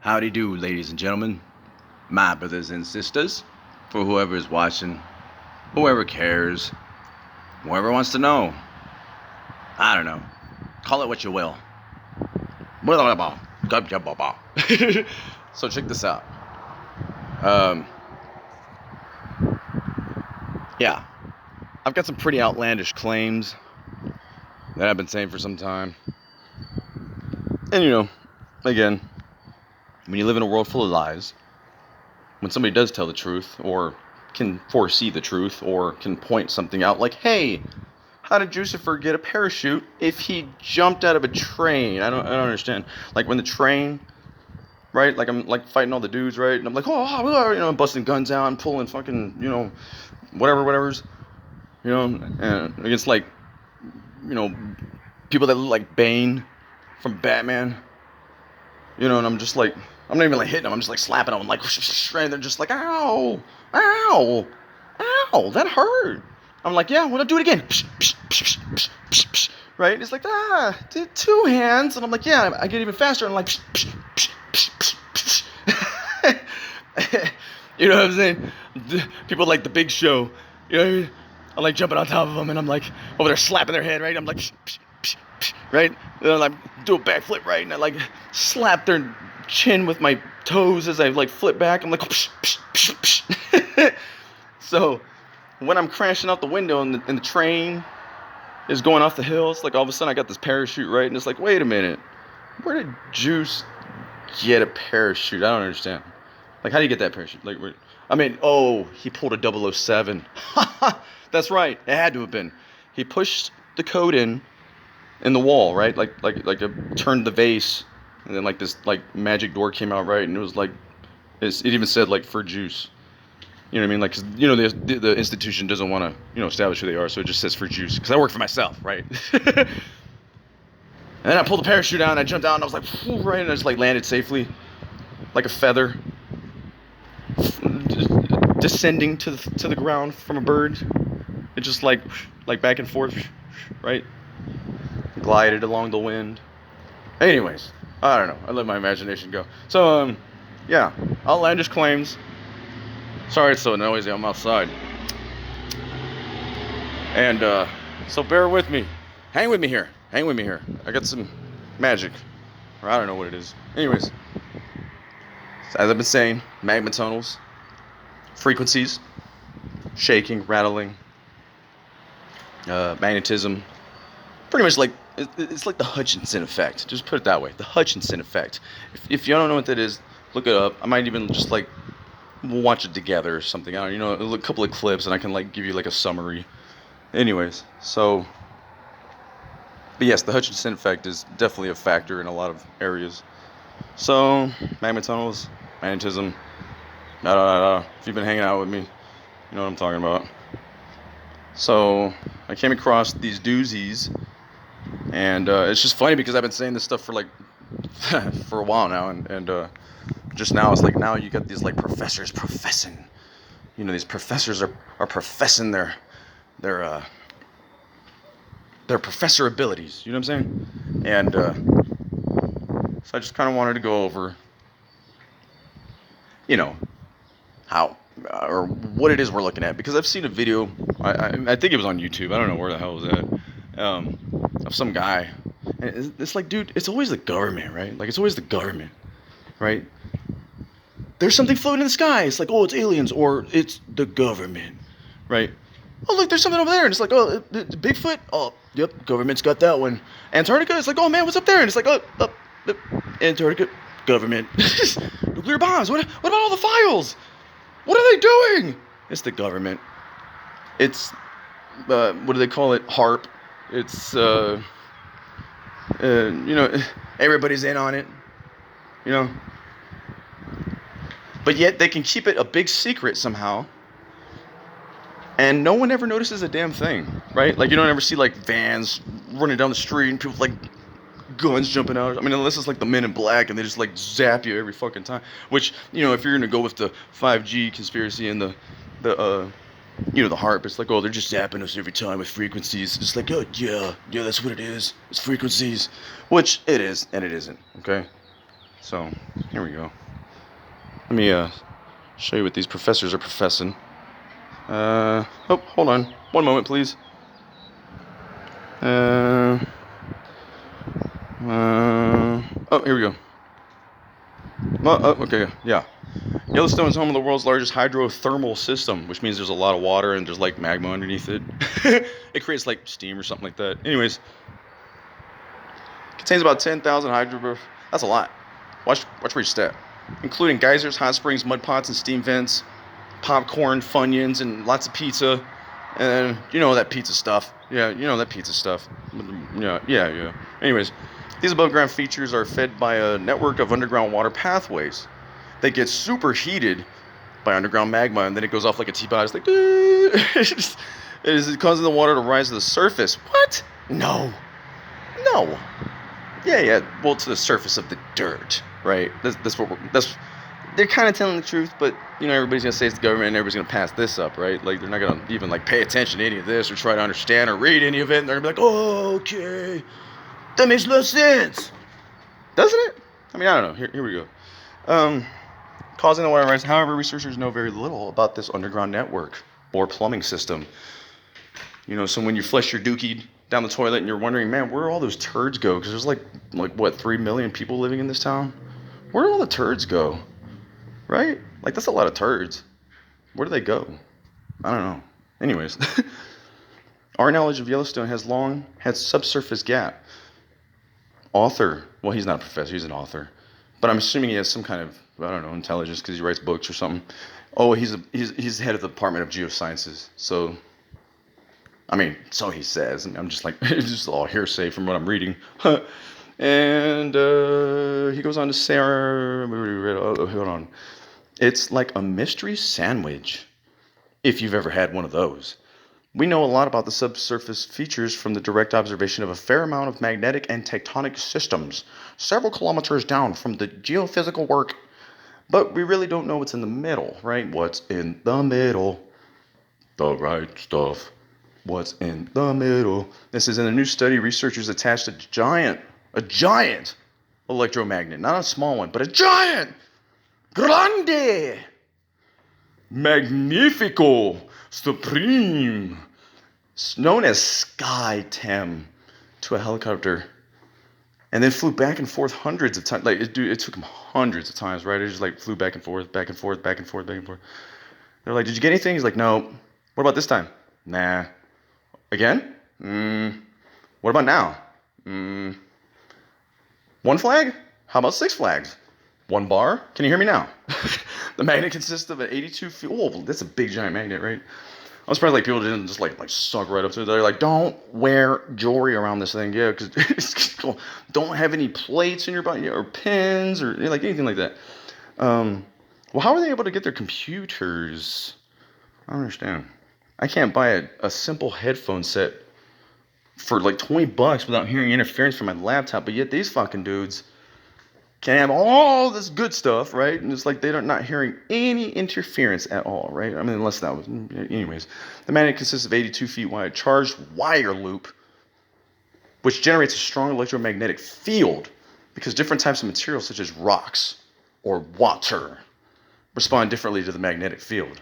Howdy do, ladies and gentlemen, my brothers and sisters, for whoever is watching, whoever cares, whoever wants to know. I don't know. Call it what you will. So check this out. Yeah, I've got some pretty outlandish claims that I've been saying for some time. And again, when you live in a world full of lies, when somebody does tell the truth, or can foresee the truth, or can point something out like, hey, how did Jucifer get a parachute if he jumped out of a train? I don't understand. Like when the train, right? Like I'm like fighting all the dudes, right? And I'm like, I'm busting guns out and pulling fucking, whatever's, and against like, people that look like Bane from Batman, and I'm just like, I'm not even like hitting them, I'm just like slapping them, I'm like, and they're just like, ow, ow, ow, that hurt. I'm like, yeah, well, do it again. Right? It's like, did 2 hands. And I'm like, yeah, I get even faster. And I'm like, you know what I'm saying? People like the Big Show. You know what I mean? I'm like jumping on top of them, and I'm like over there slapping their head, right? I'm like, right? And I'm like, do a backflip, right? And I like slap their chin with my toes as I like flip back. I'm like, so when I'm crashing out the window and the train is going off the hills, like all of a sudden I got this parachute, right? And it's like, wait a minute, where did Juice get a parachute? I don't understand. Like, how do you get that parachute? Like, he pulled a 007. That's right, it had to have been. He pushed the code in the wall, right? Like turned the vase, and then like this like magic door came out, right? And it was like, it even said like for Juice. You know what I mean? Like, 'cause, the institution doesn't want to, establish who they are, so it just says for Juice. Because I work for myself, right? And then I pulled the parachute out, and I jumped out, and I was like, right, and I just like landed safely, like a feather, descending to the ground from a bird. It just like back and forth, right? Glided along the wind. Anyways, I don't know. I let my imagination go. So, yeah, outlandish claims. Sorry it's so noisy, I'm outside. And, so bear with me. Hang with me here. I got some magic. Or I don't know what it is. Anyways, as I've been saying, magma tunnels, frequencies, shaking, rattling, magnetism. Pretty much like, it's like the Hutchinson effect. Just put it that way. The Hutchinson effect. If you don't know what that is, look it up. I might even just like, we'll watch it together or something. I don't know, a couple of clips, and I can like give you like a summary. Anyways, so, but yes, the Hutchinson effect is definitely a factor in a lot of areas. So, magma tunnels, magnetism, if you've been hanging out with me, you know what I'm talking about. So, I came across these doozies, and it's just funny because I've been saying this stuff for like, for a while now, and just now it's like, now you got these like professors professing, these professors are professing their professor abilities, you know what I'm saying? And so I just kind of wanted to go over, how or what it is we're looking at, because I've seen a video, I think it was on YouTube, I don't know where the hell it was at, of some guy, and it's like, dude, it's always the government, right? Like, it's always the government, right? There's something floating in the sky. It's like, oh, it's aliens, or it's the government, right? Oh, look, there's something over there. And it's like, oh, Bigfoot? Oh, yep, government's got that one. Antarctica? It's like, oh, man, what's up there? And it's like, oh, Antarctica, government. Nuclear bombs. What about all the files? What are they doing? It's the government. It's, what do they call it? HARP. It's, everybody's in on it, But yet they can keep it a big secret somehow, and no one ever notices a damn thing, right? Like, you don't ever see like vans running down the street and people with like guns jumping out. I mean, unless it's like the Men in Black and they just like zap you every fucking time. Which, if you're gonna go with the 5G conspiracy and the HARP, it's like, oh, they're just zapping us every time with frequencies. It's like, oh yeah, that's what it is. It's frequencies, which it is and it isn't. Okay. So, here we go. Let me show you what these professors are professing. Hold on. One moment, please. Here we go. Okay, yeah. Yellowstone is home of the world's largest hydrothermal system, which means there's a lot of water and there's like magma underneath it. It creates like steam or something like that. Anyways, contains about 10,000 hydro. That's a lot. Watch where you step. Including geysers, hot springs, mud pots, and steam vents, popcorn, Funyuns, and lots of pizza. And you know that pizza stuff. Yeah, you know that pizza stuff. Yeah. Anyways, these above ground features are fed by a network of underground water pathways. They get superheated by underground magma, and then it goes off like a teapot. It's like, it is causing the water to rise to the surface. What? No. Yeah. Well, to the surface of the dirt, right? That's they're kind of telling the truth, but you know everybody's gonna say it's the government, and everybody's gonna pass this up, right? Like they're not gonna even like pay attention to any of this or try to understand or read any of it. And they're gonna be like, oh, okay, that makes no sense, doesn't it? I mean, I don't know. Here we go. Causing the water rise. However, researchers know very little about this underground network or plumbing system. You know, so when you flush your dookie down the toilet and you're wondering, man, where do all those turds go? Because there's like what, 3 million people living in this town? Where do all the turds go? Right? Like, that's a lot of turds. Where do they go? I don't know. Anyways, our knowledge of Yellowstone has long had subsurface gap. Author, well, he's not a professor, he's an author. But I'm assuming he has some kind of, I don't know, intelligence because he writes books or something. Oh, he's head of the Department of Geosciences. So, I mean, so he says. And I'm just like, it's just all hearsay from what I'm reading. And he goes on to say, hold on. It's like a mystery sandwich, if you've ever had one of those. We know a lot about the subsurface features from the direct observation of a fair amount of magnetic and tectonic systems, several kilometers down from the geophysical work. But we really don't know what's in the middle, right? What's in the middle? The right stuff. What's in the middle? This is in a new study. Researchers attached a giant electromagnet, not a small one, but a giant, grande, magnifico, supreme, known as SkyTem, to a helicopter, and then flew back and forth hundreds of times. Like it took him hundreds of times, right? It just like flew back and forth, back and forth, back and forth, back and forth. They're like, "Did you get anything?" He's like, "No." "What about this time?" "Nah." "Again?" "What about now?" "One flag? How about 6 flags?" "1 bar? Can you hear me now?" The magnet consists of an 82 feet. Oh, that's a big giant magnet, right? I'm surprised like people didn't just like sunk right up to it. They're like, don't wear jewelry around this thing, yeah, because it's cool. Don't have any plates in your body or pins or like anything like that. Well, how are they able to get their computers? I don't understand. I can't buy a simple headphone set for like $20 without hearing interference from my laptop, but yet these fucking dudes can have all this good stuff, right? And it's like they're not hearing any interference at all, right? I mean, unless that was... Anyways, the magnet consists of 82 feet wide charged wire loop, which generates a strong electromagnetic field because different types of materials, such as rocks or water, respond differently to the magnetic field,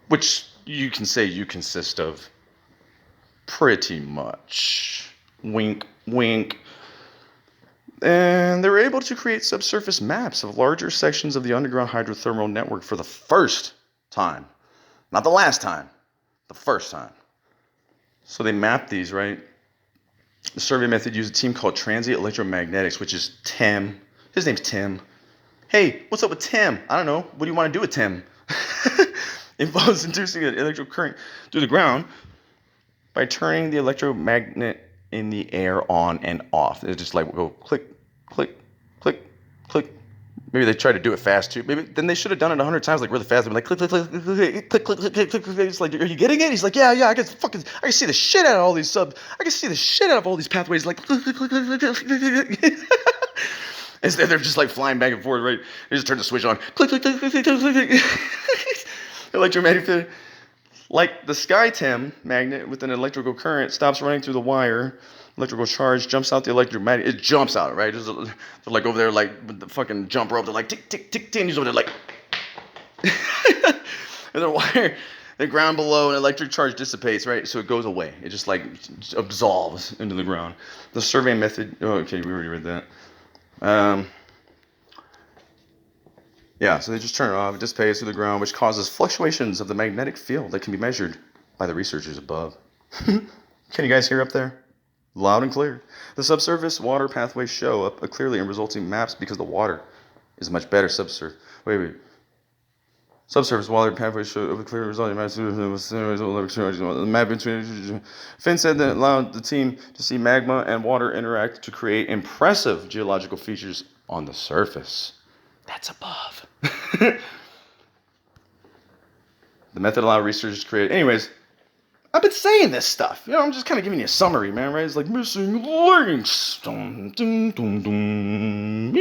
which you can say you consist of pretty much. Wink, wink. And they were able to create subsurface maps of larger sections of the underground hydrothermal network for the first time. Not the last time, the first time. So they mapped these, right? The survey method used a team called Transient Electromagnetics, which is Tim. His name's Tim. Hey, what's up with Tim? I don't know. What do you want to do with Tim? Involves inducing an electric current through the ground by turning the electromagnet in the air on and off. It's just like go click, click, click, click. Maybe they tried to do it fast too. Maybe then they should have done it 100 times, like really fast. They'd be like click, click, click, click, click, click, click, click, click, click. It's like, are you getting it? He's like, yeah, I can see the shit out of all these subs. I can see the shit out of all these pathways. Like click, click, click, click, click, click. Instead, they're just like flying back and forth, right? They just turn the switch on. Click, click, click, click, click, click, click. Electromagnetic, like the SkyTem magnet with an electrical current, stops running through the wire electrical charge jumps out the electromagnetic. It jumps out, right? They're like over there, like with the fucking jump rope. They're like tick tick tick tick. He's over there like, and the wire, the ground below, an electric charge dissipates, right? So it goes away. It just like absolves into the ground. The survey method. Oh, okay, we already read that. Yeah, so they just turn it off. It dissipates through the ground, which causes fluctuations of the magnetic field that can be measured by the researchers above. Can you guys hear up there? Loud and clear. The subsurface water pathways show up clearly in resulting maps because the water is much better subsurface. Wait. Subsurface water pathways show up clearly resulting maps. The map between Finn said that allowed the team to see magma and water interact to create impressive geological features on the surface. That's above. The method allowed researchers to create. Anyways, I've been saying this stuff. I'm just kind of giving you a summary, man, right? It's like missing links. Dum, dum, dum, dum.